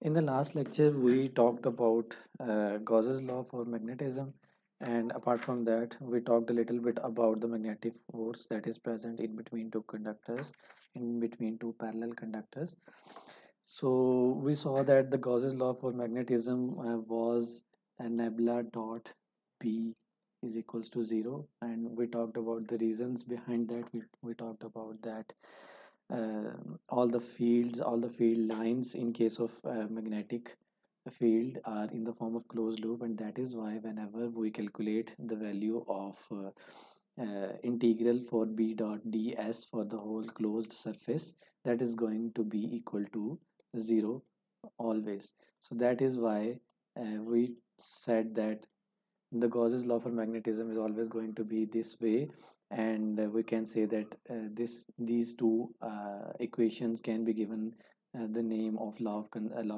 In the last lecture, we talked about Gauss's law for magnetism, and apart from that, we talked a little bit about the magnetic force that is present in between two conductors, in between two parallel conductors. So we saw that the Gauss's law for magnetism was a nebula dot B is equals to 0, and we talked about the reasons behind that. We talked about that all the field lines in case of magnetic field are in the form of closed loop, and that is why whenever we calculate the value of integral for b dot ds for the whole closed surface, that is going to be equal to 0 always. So that is why we said that the Gauss's law for magnetism is always going to be this way, and we can say that these two equations can be given the name of law of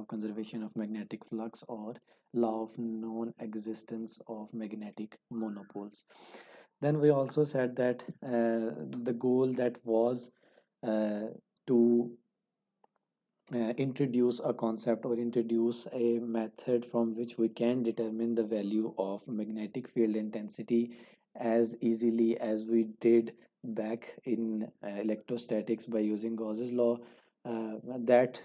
conservation of magnetic flux, or law of non-existence of magnetic monopoles. Then we also said that the goal that was uh, to introduce a concept or introduce a method from which we can determine the value of magnetic field intensity as easily as we did back in electrostatics by using Gauss's law. That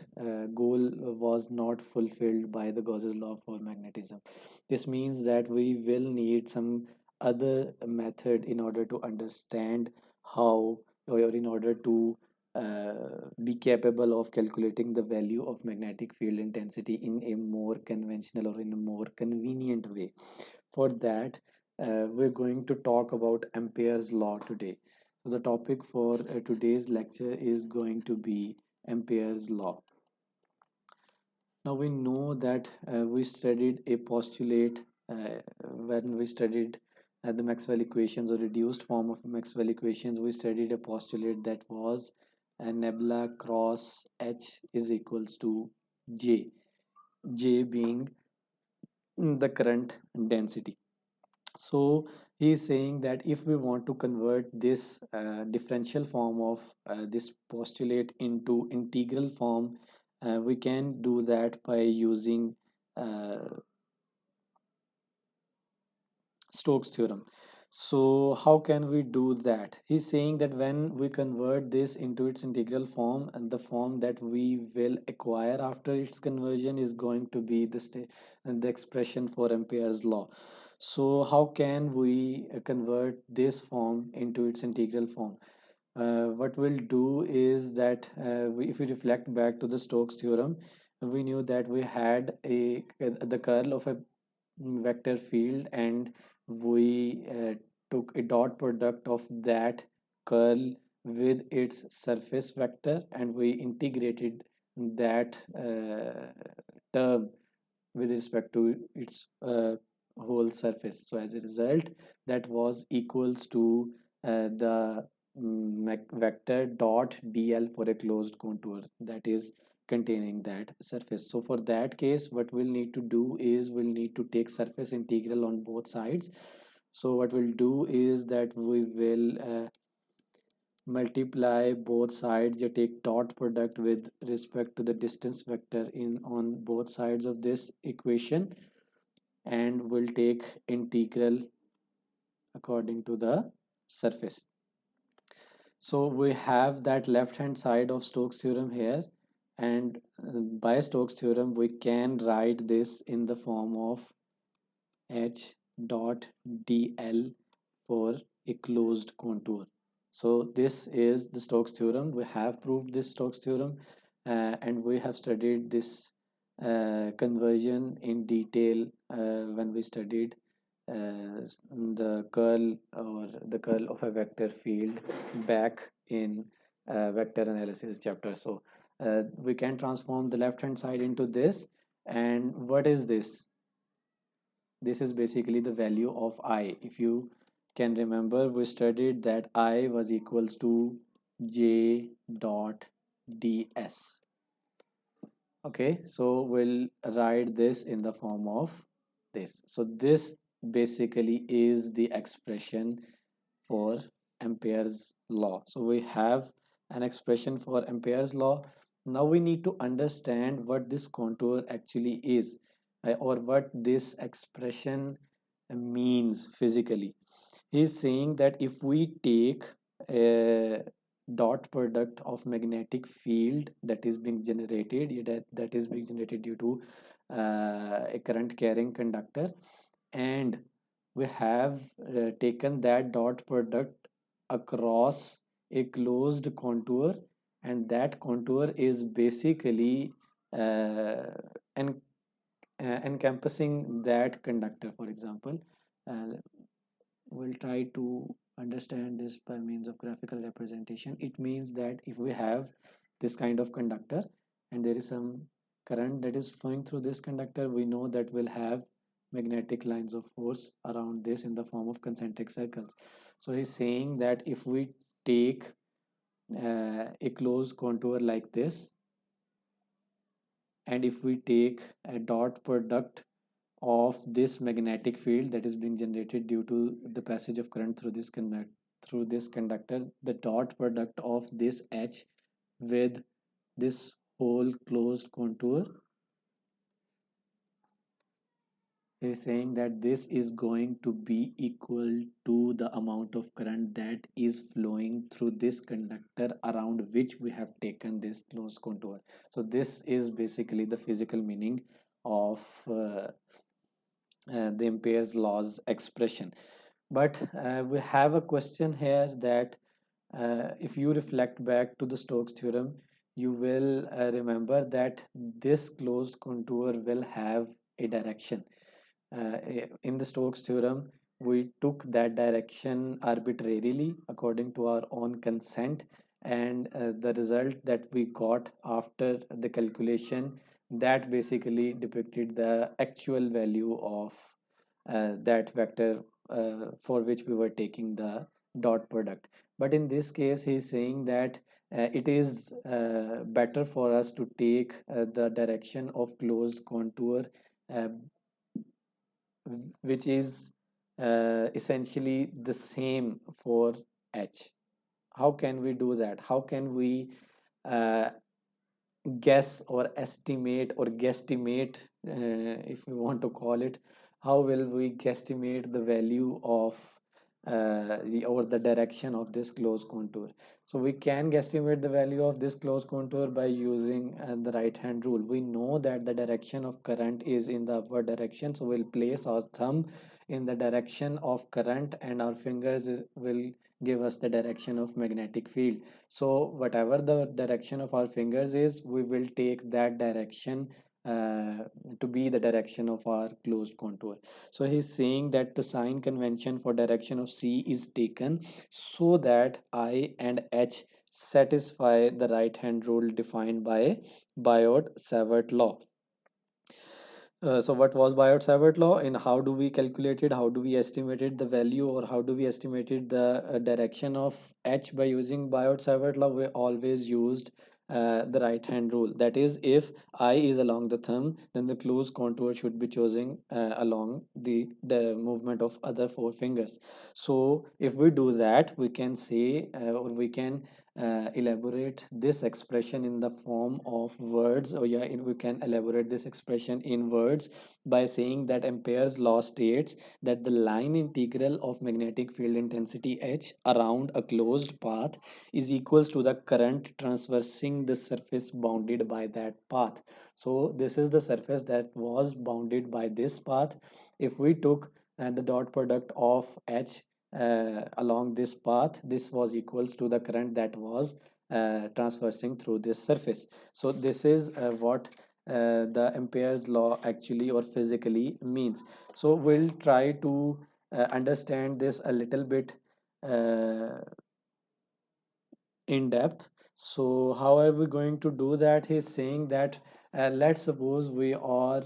goal was not fulfilled by the Gauss's law for magnetism. This means that we will need some other method in order to understand how, or in order to be capable of calculating the value of magnetic field intensity in a more conventional or in a more convenient way. For that, we're going to talk about Ampere's law today. So the topic for today's lecture is going to be Ampere's law. Now we know that we studied a postulate when we studied the Maxwell equations, or reduced form of Maxwell equations. We studied a postulate that was a nebula cross H is equals to J, J being the current density. So he is saying that if we want to convert this differential form of this postulate into integral form, we can do that by using uh, Stokes theorem. So how can we do that? He's saying that when we convert this into its integral form, and the form that we will acquire after its conversion is going to be the expression for Ampere's law. So how can we convert this form into its integral form? What we'll do is that if we reflect back to the Stokes theorem, we knew that we had the curl of a vector field, and we took a dot product of that curl with its surface vector, and we integrated that term with respect to its whole surface. So as a result, that was equals to the vector dot dl for a closed contour that is containing that surface. So for that case, what we'll need to do is we'll need to take surface integral on both sides. So what we'll do is that we will multiply both sides. You take dot product with respect to the distance vector in on both sides of this equation, and we'll take integral according to the surface. So we have that left hand side of Stokes theorem here, and by Stokes theorem we can write this in the form of H dot dl for a closed contour. So this is the Stokes theorem. We have proved this Stokes theorem, and we have studied this conversion in detail when we studied the curl of a vector field back in vector analysis chapter. So we can transform the left hand side into this. And what is this? This is basically the value of I. If you can remember, we studied that I was equals to J dot ds. Okay, so we'll write this in the form of this. So this basically is the expression for Ampere's law. So we have an expression for Ampere's law, Now we need to understand what this contour actually is, or what this expression means physically. He's saying that if we take a dot product of magnetic field that is being generated, that is being generated due to a current carrying conductor, and we have taken that dot product across a closed contour, and that contour is basically uh, en- encompassing that conductor, for example. uh, we'll try to understand this by means of graphical representation. It means that if we have this kind of conductor and there is some current that is flowing through this conductor, we know that we'll have magnetic lines of force around this in the form of concentric circles. So he's saying that if we take a closed contour like this, and if we take a dot product of this magnetic field that is being generated due to the passage of current through this conductor, the dot product of this H with this whole closed contour is saying that this is going to be equal to the amount of current that is flowing through this conductor around which we have taken this closed contour. So this is basically the physical meaning of the Ampere's laws expression. But we have a question here that if you reflect back to the Stokes theorem, you will remember that this closed contour will have a direction. In the Stokes theorem, we took that direction arbitrarily according to our own consent, and the result that we got after the calculation, that basically depicted the actual value of that vector for which we were taking the dot product. But in this case, he's saying that it is better for us to take the direction of closed contour, uh, which is essentially the same for H. How can we do that? How can we uh, guess or estimate or guesstimate, if we want to call it, how will we guesstimate the value of the direction of this closed contour? So we can guesstimate the value of this closed contour by using the right hand rule. We know that the direction of current is in the upward direction, so we'll place our thumb in the direction of current and our fingers will give us the direction of magnetic field. So whatever the direction of our fingers is, we will take that direction uh, to be the direction of our closed contour. So he's saying that the sign convention for direction of C is taken so that I and H satisfy the right hand rule defined by Biot-Savart law. So what was Biot-Savart law, and how do we calculate it? How do we estimated the value, or how do we estimated the direction of H by using Biot-Savart law? We always used the right hand rule. That is, if I is along the thumb, then the closed contour should be chosen along the movement of other four fingers. So if we do that, we can say, or we can elaborate this expression in the form of words, or yeah, we can elaborate this expression in words by saying that Ampere's law states that the line integral of magnetic field intensity H around a closed path is equals to the current traversing the surface bounded by that path. So this is the surface that was bounded by this path. If we took the dot product of H along this path, this was equals to the current that was traversing through this surface. So this is what the Ampere's law actually or physically means. So we'll try to understand this a little bit uh, in depth. So how are we going to do that? He's saying that let's suppose we are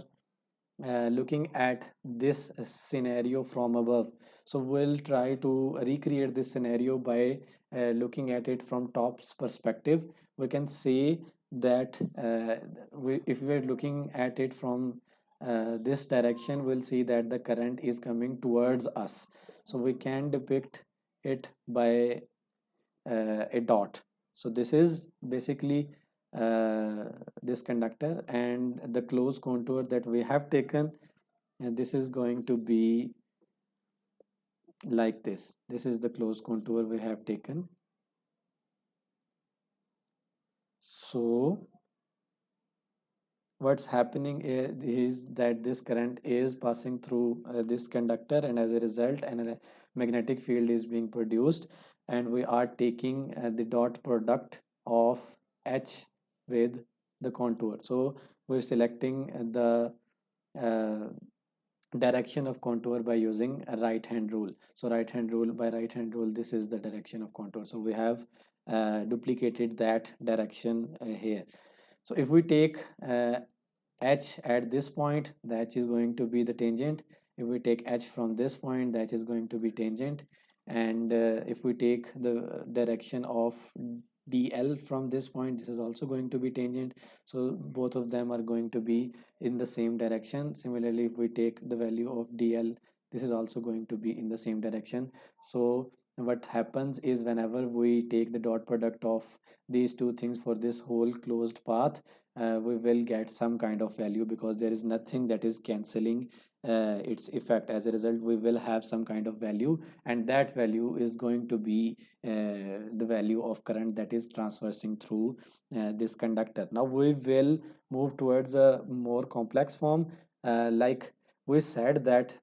looking at this scenario from above. So we'll try to recreate this scenario by looking at it from top's perspective. We can say that if we're looking at it from this direction, we'll see that the current is coming towards us. So we can depict it by a dot. So this is basically this conductor, and the closed contour that we have taken, and this is going to be like this is the closed contour we have taken. So what's happening is that this current is passing through this conductor, and as a result a magnetic field is being produced, and we are taking the dot product of H with the contour. So we're selecting the uh, direction of contour by using a right hand rule. So right hand rule, this is the direction of contour. So we have duplicated that direction here. So if we take H at this point, the H is going to be the tangent. If we take H from this point, that is going to be tangent. And if we take the direction of DL from this point, this is also going to be tangent. So both of them are going to be in the same direction. Similarly, if we take the value of DL, this is also going to be in the same direction. So what happens is whenever we take the dot product of these two things for this whole closed path, we will get some kind of value, because there is nothing that is cancelling its effect. As a result, we will have some kind of value, and that value is going to be the value of current that is transversing through this conductor. Now we will move towards a more complex form. Like we said that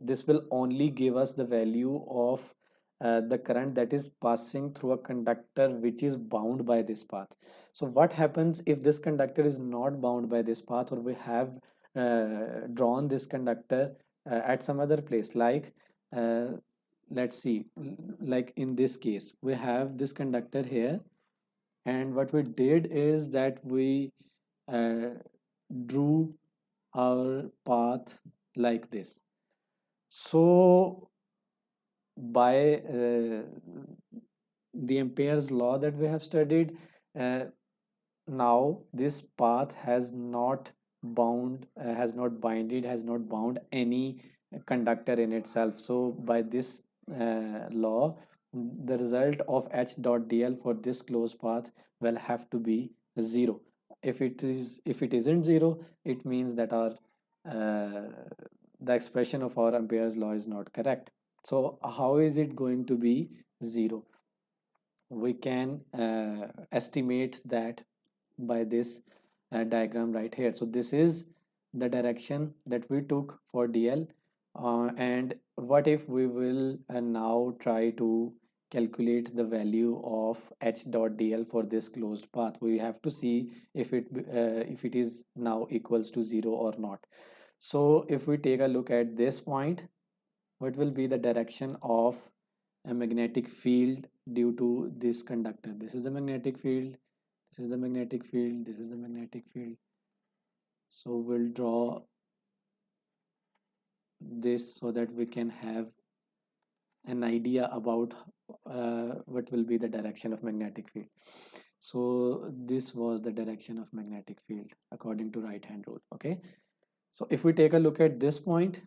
this will only give us the value of the current that is passing through a conductor which is bound by this path. So what happens if this conductor is not bound by this path, or we have drawn this conductor at some other place, like uh, let's see, like in this case we have this conductor here, and what we did is that we uh, drew our path like this. So by the Ampere's law that we have studied, uh, now this path has not binded, has not bound any conductor in itself. So by this law, the result of H dot dl for this closed path will have to be 0. If it isn't 0, it means that our uh, the expression of our Ampere's law is not correct. So how is it going to be 0? We can estimate that by this diagram right here. So this is the direction that we took for DL, and what if we will now try to calculate the value of H dot DL for this closed path. We have to see if it is now equals to 0 or not. So if we take a look at this point, what will be the direction of a magnetic field due to this conductor? This is the magnetic field, this is the magnetic field, this is the magnetic field. So we'll draw this so that we can have an idea about what will be the direction of magnetic field. So this was the direction of magnetic field according to right hand rule. Okay, so if we take a look at this point,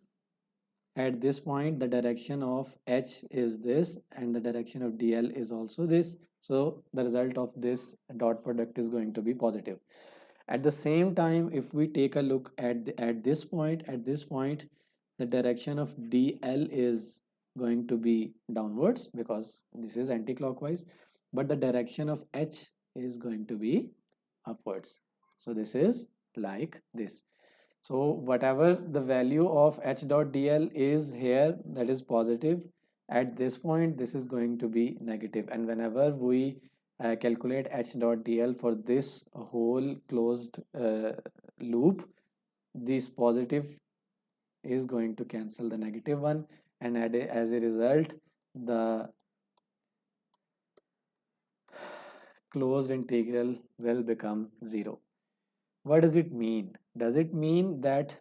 at this point the direction of H is this, and the direction of DL is also this. So the result of this dot product is going to be positive. At the same time, if we take a look at this point, the direction of DL is going to be downwards because this is anti-clockwise, but the direction of H is going to be upwards. So this is like this. So whatever the value of H dot DL is here, that is positive. At this point, this is going to be negative. And whenever we calculate H dot DL for this whole closed loop, this positive is going to cancel the negative one, and as a result, the closed integral will become 0. What does it mean? Does it mean that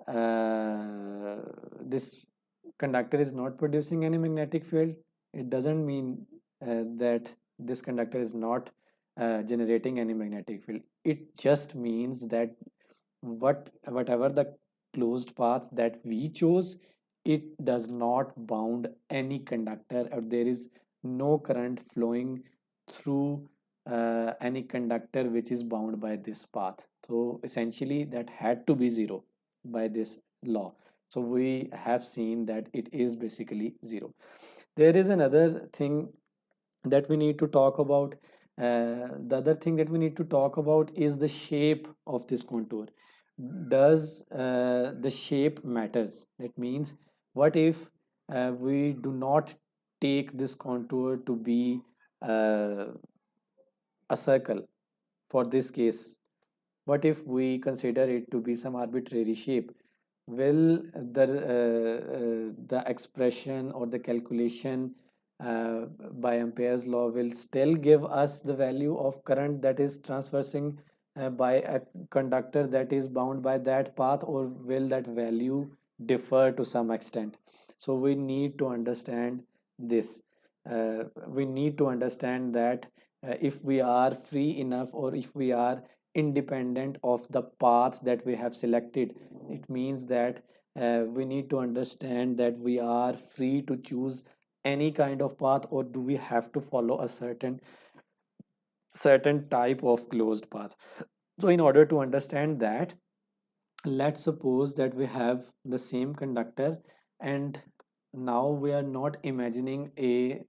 uh, this conductor is not producing any magnetic field? It doesn't mean that this conductor is not generating any magnetic field. It just means that whatever the closed path that we chose, it does not bound any conductor, or there is no current flowing through any conductor which is bound by this path. So essentially that had to be zero by this law. So we have seen that it is basically zero. There is another thing that we need to talk about. The other thing that we need to talk about is the shape of this contour. Does the shape matters? That means, what if we do not take this contour to be uh, a circle for this case? What if we consider it to be some arbitrary shape? Will the expression or the calculation uh, by Ampere's law will still give us the value of current that is transversing by a conductor that is bound by that path, or will that value differ to some extent? So we need to understand this. We need to understand that if we are free enough, or if we are independent of the path that we have selected, it means that we need to understand that we are free to choose any kind of path, or do we have to follow a certain type of closed path. So in order to understand that, let's suppose that we have the same conductor, and now we are not imagining a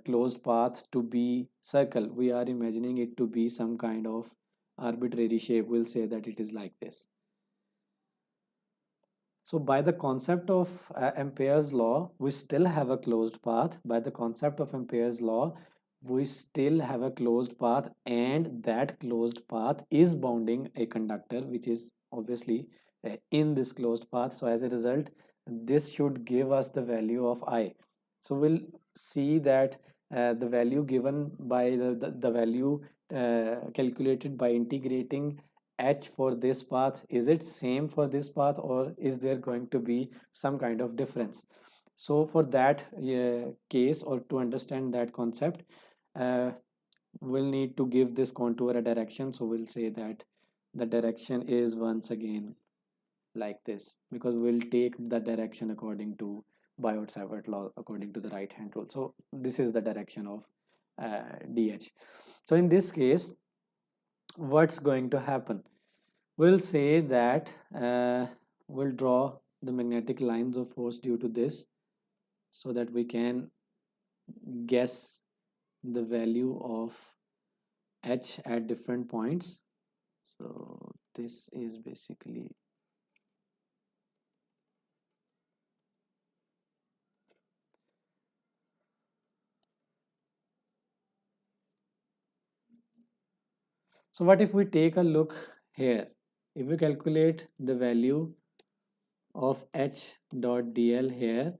closed path to be circle. We are imagining it to be some kind of arbitrary shape. We'll say that it is like this. So by the concept of Ampere's law, we still have a closed path. By the concept of Ampere's law, we still have a closed path, and that closed path is bounding a conductor, which is obviously in this closed path. So as a result, this should give us the value of I. So we'll see that the value given by the value calculated by integrating h for this path, is it same for this path, or is there going to be some kind of difference? So for that case, or to understand that concept, uh, we'll need to give this contour a direction. So we'll say that the direction is once again like this, because we'll take the direction according to Biot-Savart law, according to the right hand rule. So this is the direction of dh. So in this case, what's going to happen? We'll say that we'll draw the magnetic lines of force due to this, so that we can guess the value of h at different points. So this is basically, so what if we take a look here? If we calculate the value of h dot dl here,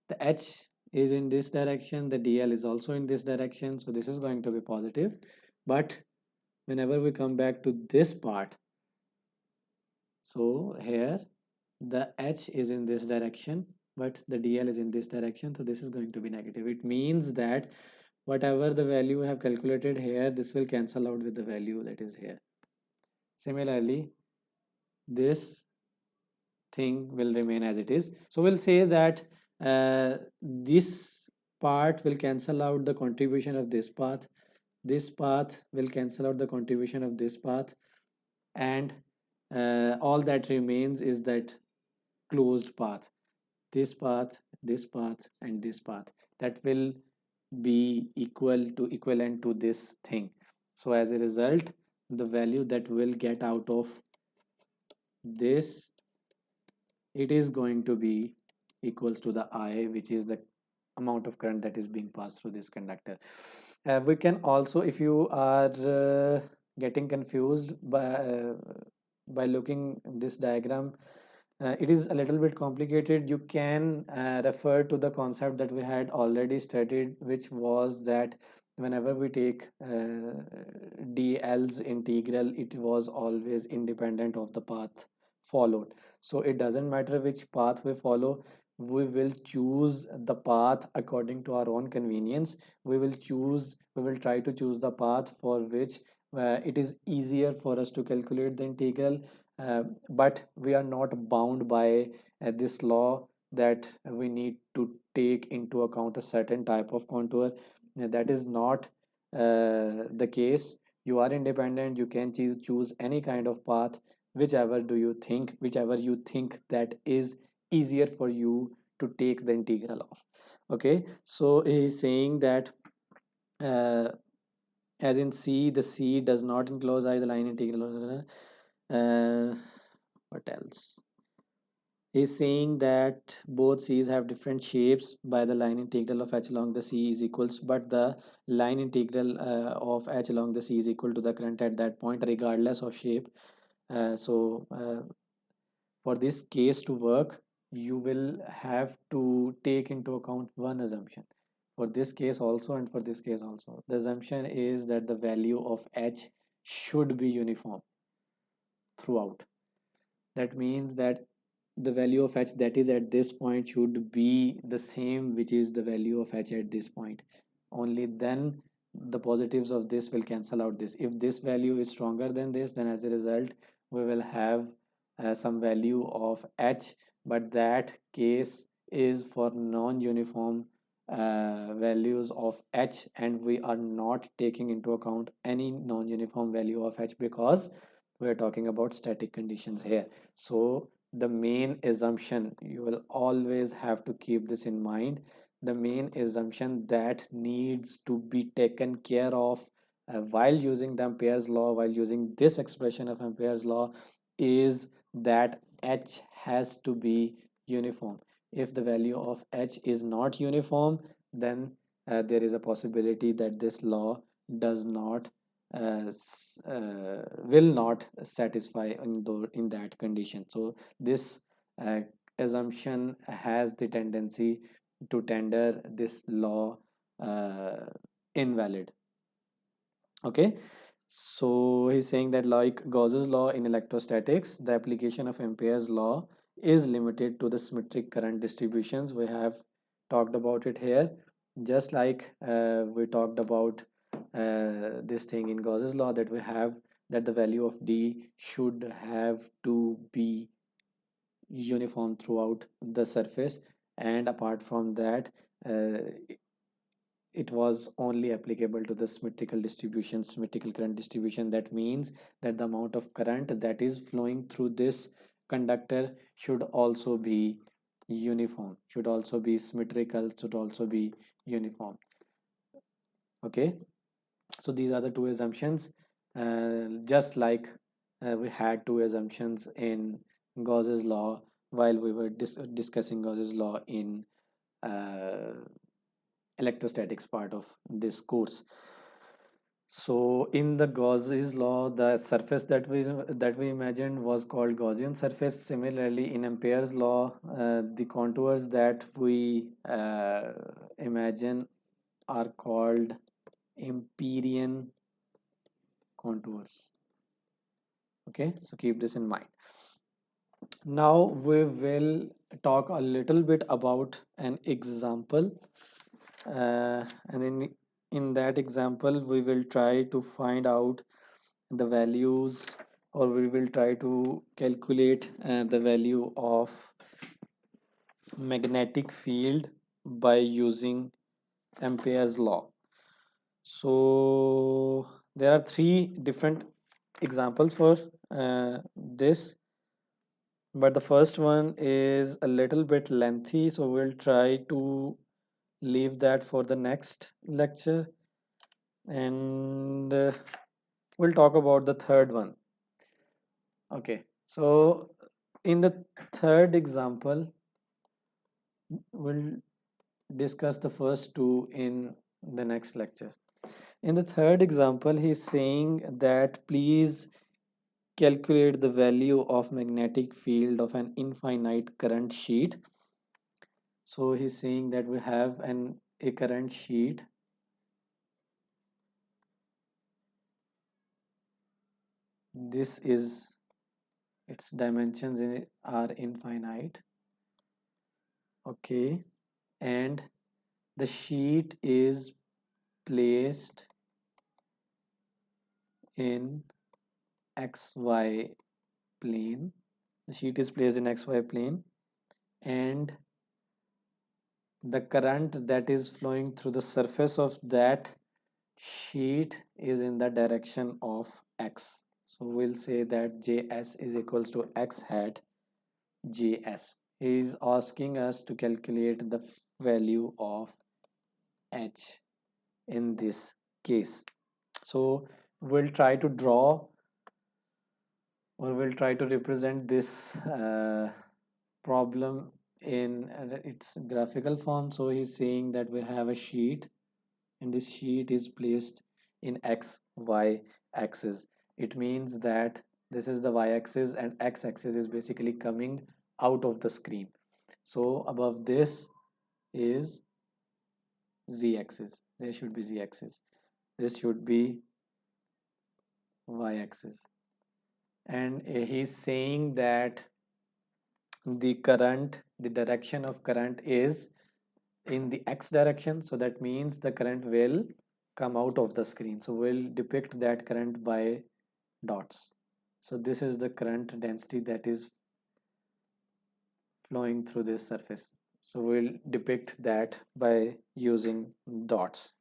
the h is in this direction, the dl is also in this direction, so this is going to be positive. But whenever we come back to this part, so here the h is in this direction, but the dl is in this direction, so this is going to be negative. It means that whatever the value we have calculated here, this will cancel out with the value that is here. Similarly, this thing will remain as it is. So we'll say that this part will cancel out the contribution of this path. This path will cancel out the contribution of this path, and all that remains is that closed path. This path, this path, and this path, that will be equivalent to this thing. So as a result, the value that will get out of this, it is going to be equals to the I, which is the amount of current that is being passed through this conductor. We can also, if you are getting confused by looking this diagram, it is a little bit complicated. You can refer to the concept that we had already studied, which was that whenever we take dl's integral, it was always independent of the path followed. So it doesn't matter which path we follow, we will choose the path according to our own convenience. We will try to choose the path for which it is easier for us to calculate the integral. But we are not bound by this law that we need to take into account a certain type of contour. That is not the case, you are independent, you can choose any kind of path, whichever you think that is easier for you to take the integral of. Okay, so he's saying that uh, as in C, the C does not enclose either line integral. What else? He's saying that both C's have different shapes by the line integral of h along the C is equals, but the line integral of h along the C is equal to the current at that point, regardless of shape. So for this case to work, you will have to take into account one assumption. For this case also and for this case also, the assumption is that the value of h should be uniform throughout. That means that the value of h that is at this point should be the same which is the value of h at this point. Only then the positives of this will cancel out this. If this value is stronger than this, then as a result we will have some value of h, but that case is for non-uniform values of h, and we are not taking into account any non-uniform value of h because we are talking about static conditions here. So the main assumption, you will always have to keep this in mind, the main assumption that needs to be taken care of while using the Ampere's law, while using this expression of Ampere's law, is that h has to be uniform. If the value of h is not uniform, then there is a possibility that this law does not will not satisfy in that condition. So this uh, assumption has the tendency to tender this law uh, invalid. Okay, so he's saying that like Gauss's law in electrostatics, the application of Ampere's law is limited to the symmetric current distributions. We have talked about it here, just like we talked about this thing in Gauss's law, that we have that the value of D should have to be uniform throughout the surface, and apart from that uh, it was only applicable to the symmetrical current distribution. That means that the amount of current that is flowing through this conductor should also be uniform, should also be symmetrical, should also be uniform. Okay, so these are the two assumptions, just like we had two assumptions in Gauss's law while we were discussing Gauss's law in uh, electrostatics part of this course. So in the Gauss's law, the surface that we imagined was called Gaussian surface. Similarly, in Ampere's law, the contours that we imagine are called Amperian contours. Okay, so keep this in mind. Now we will talk a little bit about an example, and in that example we will try to find out the values, or we will try to calculate the value of magnetic field by using Ampere's law. So there are three different examples for this, but the first one is a little bit lengthy, so we'll try to leave that for the next lecture, and we'll talk about the third one. Okay, so in the third example, we'll discuss the first two in the next lecture. In the third example, he's saying that please calculate the value of magnetic field of an infinite current sheet. So he's saying that we have a current sheet. This is its dimensions are infinite. Okay, and the sheet is placed in xy plane. The sheet is placed in xy plane, and the current that is flowing through the surface of that sheet is in the direction of x. So we'll say that Js is equals to x hat Js. He is asking us to calculate the value of h in this case. So we'll try to draw, or we'll try to represent this problem in its graphical form. So he's saying that we have a sheet, and this sheet is placed in x y axis. It means that this is the y axis and x axis is basically coming out of the screen. So above this is z axis, there should be z axis, this should be y axis, and he's saying that the direction of current is in the x direction. So that means the current will come out of the screen. So we'll depict that current by dots. So this is the current density that is flowing through this surface. So we'll depict that by using dots.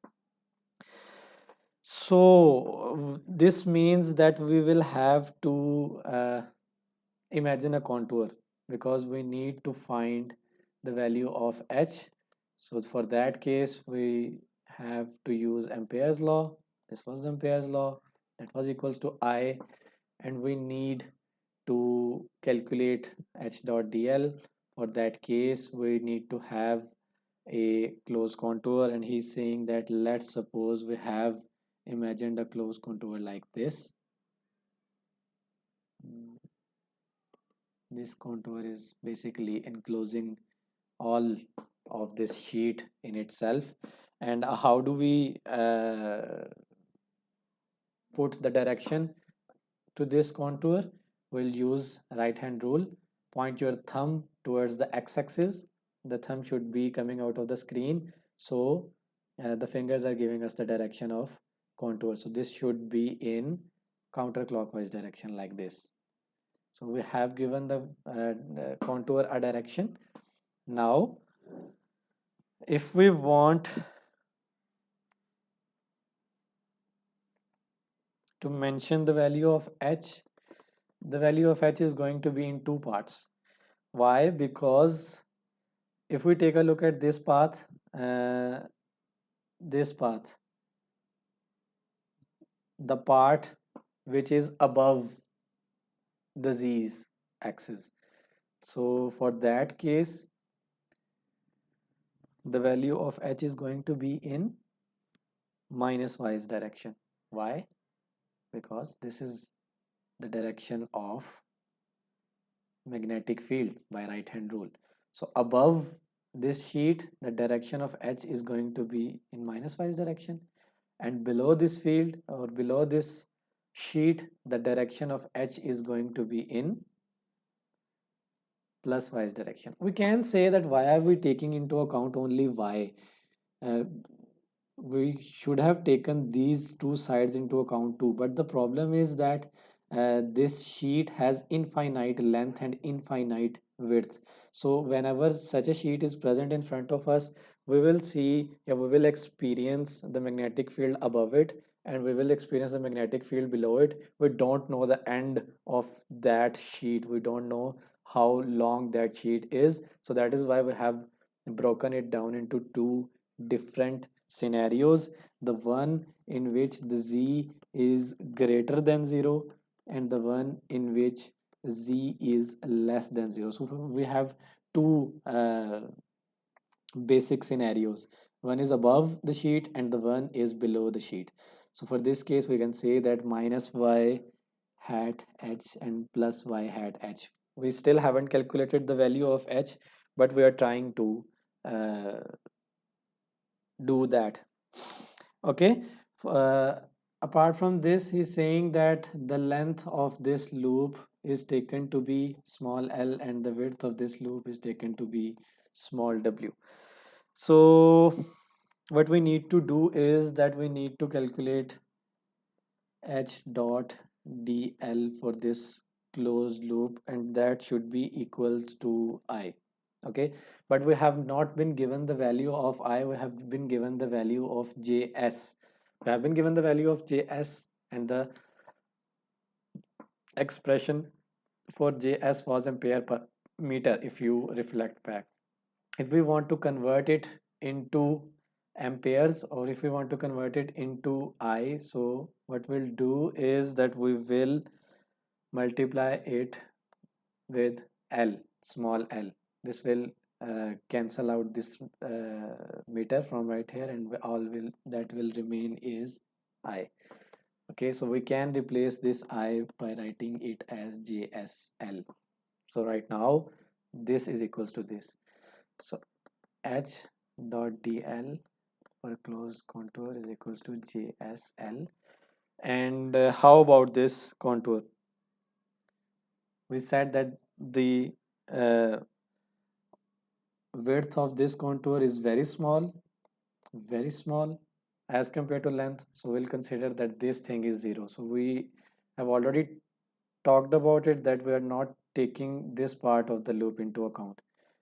So this means that we will have to imagine a contour, because we need to find the value of h. So for that case we have to use Ampere's law. This was Ampere's law, that was equals to I, and we need to calculate h dot dl. For that case we need to have a closed contour, and he's saying that let's suppose we have imagined a closed contour like this. This contour is basically enclosing all of this sheet in itself. And how do we put the direction to this contour? We'll use right hand rule. Point your thumb towards the x-axis. The thumb should be coming out of the screen, so the fingers are giving us the direction of contour. So this should be in counterclockwise direction like this. So we have given the contour a direction. Now if we want to mention the value of h, the value of h is going to be in two parts. Why? Because if we take a look at this path, uh, this path, the part which is above the z's axis, so for that case the value of h is going to be in minus y's direction. Why? Because this is the direction of magnetic field by right hand rule. So above this sheet the direction of h is going to be in minus y direction, and below this field or below this sheet the direction of h is going to be in plus y direction. We can say that why are we taking into account only y? uh, we should have taken these two sides into account too, but the problem is that this sheet has infinite length and infinite width. So whenever such a sheet is present in front of us, we will see, yeah, we will experience the magnetic field above it, and we will experience the magnetic field below it. We don't know the end of that sheet, we don't know how long that sheet is. So that is why we have broken it down into two different scenarios: the one in which the z is greater than 0, and the one in which z is less than 0. So we have two basic scenarios: one is above the sheet and the one is below the sheet. So for this case we can say that minus y hat h and plus y hat h. We still haven't calculated the value of h, but we are trying to uh, do that. Okay. uh, Apart from this, he's saying that the length of this loop is taken to be small l, and the width of this loop is taken to be small w. So what we need to do is that we need to calculate h dot dl for this closed loop, and that should be equals to I. Okay, but we have not been given the value of I, we have been given the value of js. We have been given the value of Js, and the expression for Js was ampere per meter. If you reflect back, if we want to convert it into amperes, or if we want to convert it into I, so what we'll do is that we will multiply it with L, small l. This will cancel out this meter from right here, and all will that will remain is I. Okay, so we can replace this I by writing it as JSL. So right now this is equals to this. So H dot dl for closed contour is equals to JSL. And how about this contour? We said that the uh, width of this contour is very small as compared to length. So we'll consider that this thing is 0. So we have already talked about it, that we are not taking this part of the loop into account.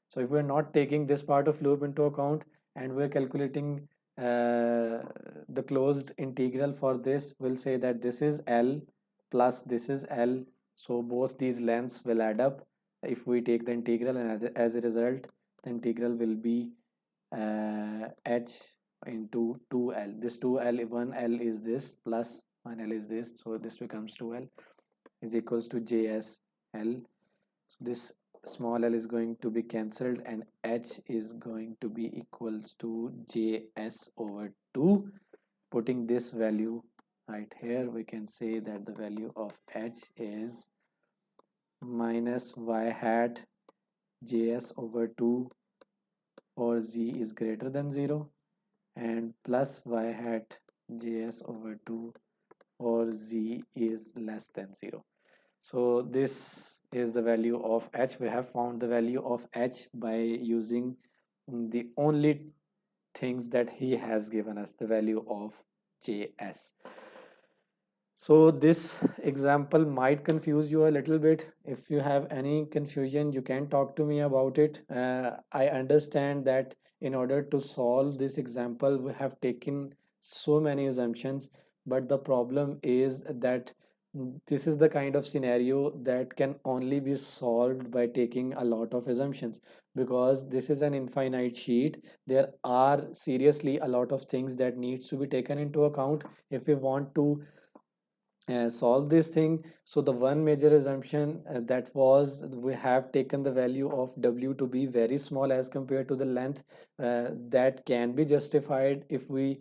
So if we're not taking this part of loop into account, and we're calculating the closed integral for this, we'll say that this is L plus this is L. So both these lengths will add up if we take the integral, and as a result, the integral will be H into 2L. This 2L, 1L is this, plus 1L is this. So this becomes 2L is equals to JSL. So this small l is going to be cancelled, and H is going to be equals to JS over 2. Putting this value right here, we can say that the value of H is minus y hat JS over 2 for Z is greater than 0, and plus y hat JS over 2 for Z is less than 0. So this is the value of H. We have found the value of H by using the only things that he has given us, the value of JS. So this example might confuse you a little bit. If you have any confusion, you can talk to me about it. I understand that in order to solve this example, we have taken so many assumptions, but the problem is that this is the kind of scenario that can only be solved by taking a lot of assumptions, because this is an infinite sheet. There are seriously a lot of things that needs to be taken into account if we want to solve this thing. So the one major assumption that was, we have taken the value of W to be very small as compared to the length. That can be justified if we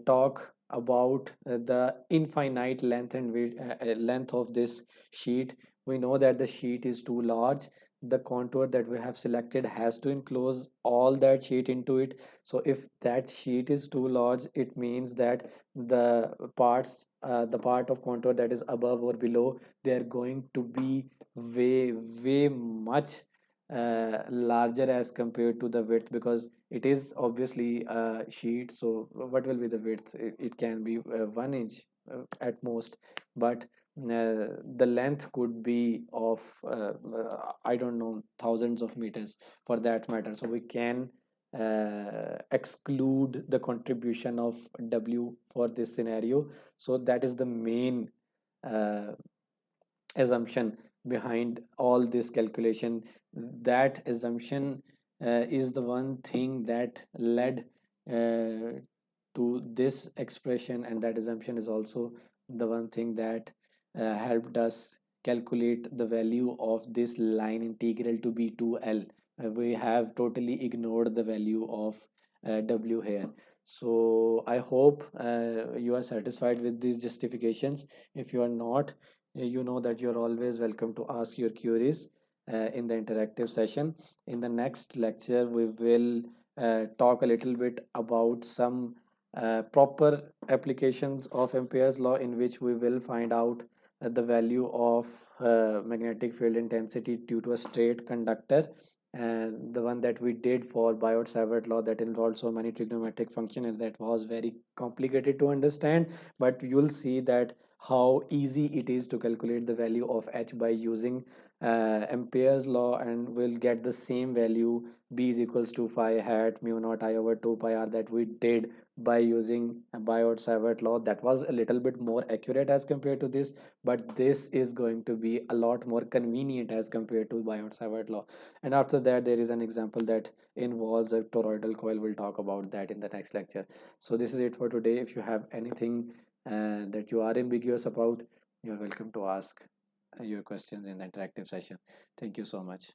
talk about the infinite length and length of this sheet. We know that the sheet is too large. The contour that we have selected has to enclose all that sheet into it. So if that sheet is too large, it means that the part of contour that is above or below, they are going to be way much larger as compared to the width, because it is obviously a sheet. So what will be the width? It can be 1 inch at most, but the length could be of I don't know, thousands of meters for that matter. So we can exclude the contribution of W for this scenario. So that is the main uh, assumption behind all this calculation. That assumption is the one thing that led to this expression, and that assumption is also the one thing that helped us calculate the value of this line integral to be 2L. We have totally ignored the value of W here. So I hope you are satisfied with these justifications. If you are not, you know that you're always welcome to ask your queries in the interactive session. In the next lecture, we will talk a little bit about some proper applications of Ampere's law, in which we will find out the value of magnetic field intensity due to a straight conductor, and the one that we did for Biot-Savart law, that involved so many trigonometric functions, and that was very complicated to understand. But you'll see that how easy it is to calculate the value of H by using Ampere's law, and we'll get the same value, B is equals to phi hat mu naught I over 2 pi r, that we did by using Biot-Savart law. That was a little bit more accurate as compared to this, but this is going to be a lot more convenient as compared to Biot-Savart law. And after that, there is an example that involves a toroidal coil. We'll talk about that in the next lecture. So this is it for today. If you have anything that you are ambiguous about, you're welcome to ask your questions in the interactive session. Thank you so much.